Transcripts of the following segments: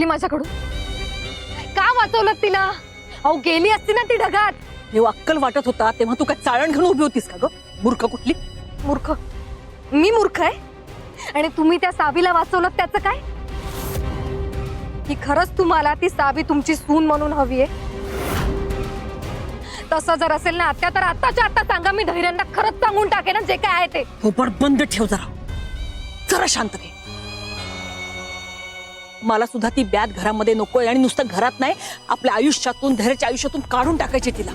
सुटली माझ्याकडून? का वाचवलं तिला? अहो गेली असती ना ती ढगात. जेव्हा अक्कल वाटत होता तेव्हा तू काय चाळण घेऊन उभी होतीस का ग? मूर्ख कुठली. मूर्ख? मी मूर्ख आहे? आणि तुम्ही त्या सावीला वाचवलं त्याचं काय? की खरंच तुम्हाला ती सावी तुमची सून म्हणून हवी आहे? तसं जर असेल ना आत्या तर आत्ताच्या आत्ता सांगा, मी धैर्यांना खरंच सांगून टाके ना जे काय आहे ते. थोपड बंद ठेव जरा. जरा शांत घे. मला सुद्धा ती बॅग घरामध्ये नकोय आणि नुसतं घरात नाही आपल्या आयुष्यातून धैर्याच्या आयुष्यातून काढून टाकायची तिला.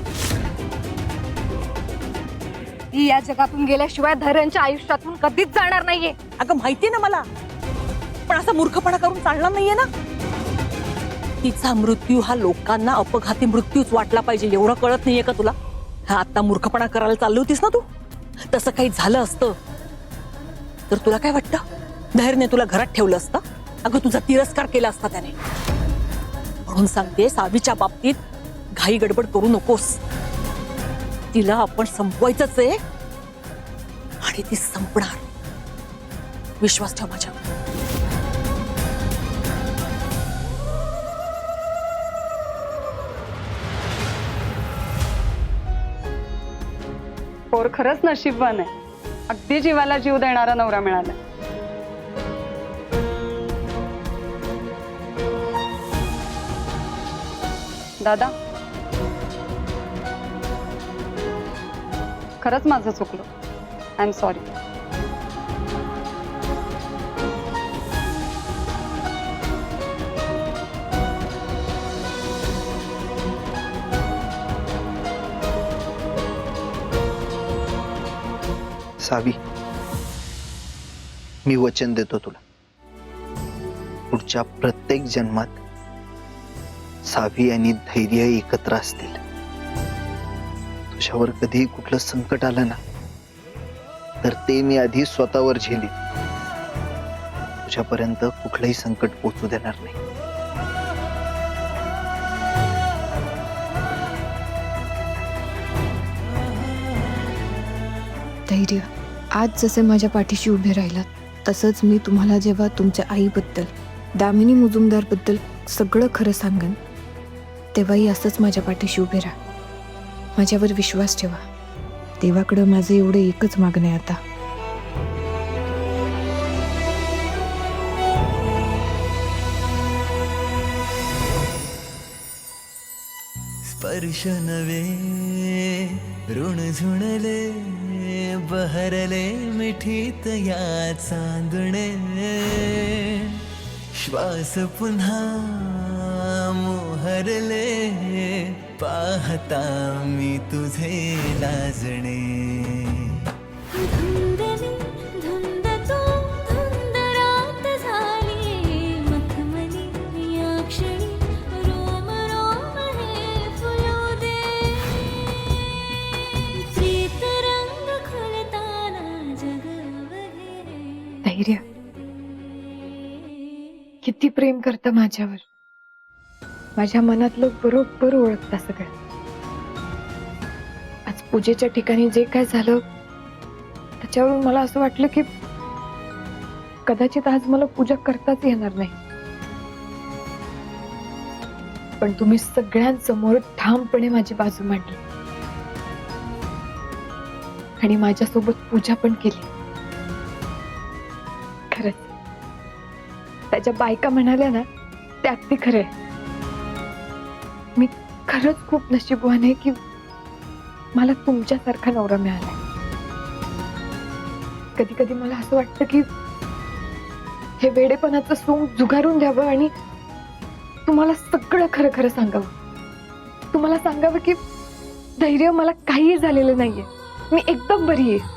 ती या जगातून गेल्याशिवाय धैर्यांच्या आयुष्यातून कधीच जाणार नाहीये. अगं माहितीये ना मला, पण असा मूर्खपणा करून चालणार नाहीये ना. तिचा मृत्यू हा लोकांना अपघाती मृत्यूच वाटला पाहिजे एवढं कळत नाहीये का तुला? हा आता मूर्खपणा करायला चालली होतीस ना तू. तसं काही झालं असतं तर तुला काय वाटतं? धैर्यने तुला घरात ठेवलं असतं? अगं तुझा तिरस्कार केला असता त्याने. म्हणून सांगते, सावीच्या बाबतीत घाई गडबड करू नकोस. तिला आपण संपवायचंच आहे आणि ती संपणार. विश्वास ठेव माझ्या. पोर खरंच नशीबवान आहे. अगदी जीवाला जीव देणारा नवरा मिळाला. दादा, खरंच माझं चुकलं. I am sorry. सावी, मी वचन देतो तुला, पुढच्या प्रत्येक जन्मात सावी आणि धैर्य एकत्र असतील. तुझ्यावर कधी कुठलं संकट आलं ना तर ते मी आधी स्वतःवर झेलीन. तुझ्यापर्यंत कुठलंही संकट पोहोचू देणार नाही. धैर्य, आज जसे माझ्या पाठीशी उभे राहिलात तसंच मी तुम्हाला जेव्हा तुमच्या आईबद्दल, दामिनी मुजुमदारबद्दल सगळं खरं सांगन तेव्हाही असंच माझ्या पाठीशी उभे राहा. माझ्यावर विश्वास ठेवा. देवाकडं माझं एवढं एकच मागणं आहे आता. स्पर्श नवे ऋण झुणले बहरले मिठीत या चांदणे. श्वास पुन्हा मोहरले पाहता मी तुझे लाजणे. धैर्य, किती प्रेम करतं माझ्यावर. माझ्या मनातलं बरोबर ओळखता सगळं. आज पूजेच्या ठिकाणी जे काय झालं त्याच्यावरून मला असं वाटलं की कदाचित आज मला पूजा करताच येणार नाही. पण तुम्ही सगळ्यांसमोर ठामपणे माझी बाजू मांडली आणि माझ्यासोबत पूजा पण केली. खरंच त्याच्या बायका म्हणाल्या ना ते अगदी खरं आहे. मी खरंच खूप नशीबवान आहे की मला तुमच्यासारखा नवरा मिळाला. कधी कधी मला असं वाटतं की हे वेडेपणाचं सोंग जुगारून द्यावं आणि तुम्हाला सगळं खरं खरं सांगावं. तुम्हाला सांगावं की धैर्य, मला काहीही झालेलं नाहीये, मी एकदम बरी आहे.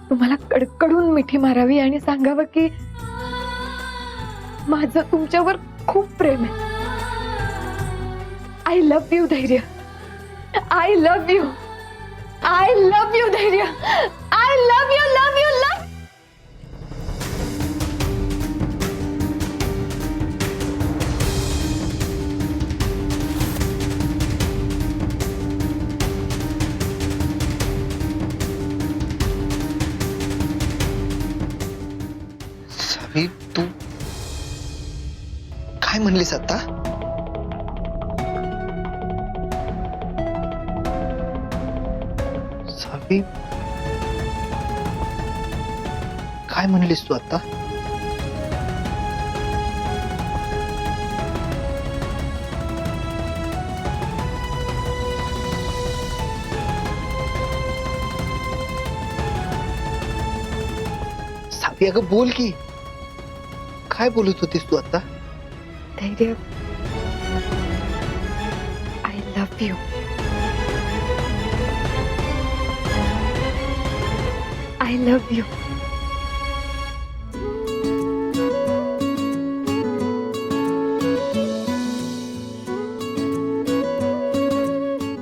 तुम्हाला कडकडून मिठी मारावी आणि सांगावं की माझं तुमच्यावर खूप प्रेम आहे. I love you Dhairya. I love you. I love you Dhairya. I love you, love you, love. Savi, तू म्हणलीस आता? सावी, काय म्हणलीस तू आता? सावी, अगं बोल की, काय बोलत होतीस तू आता? Dhairya, I love you. I love you.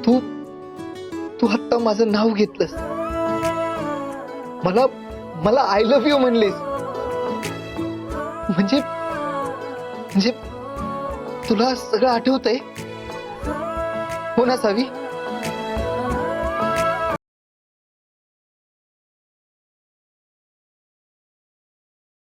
तू तू आता माझं नाव घेतलंस, मला मला आय लव्ह यू म्हणलीस. म्हणजे म्हणजे तुला सगळं आठवतंय, हो ना सावी?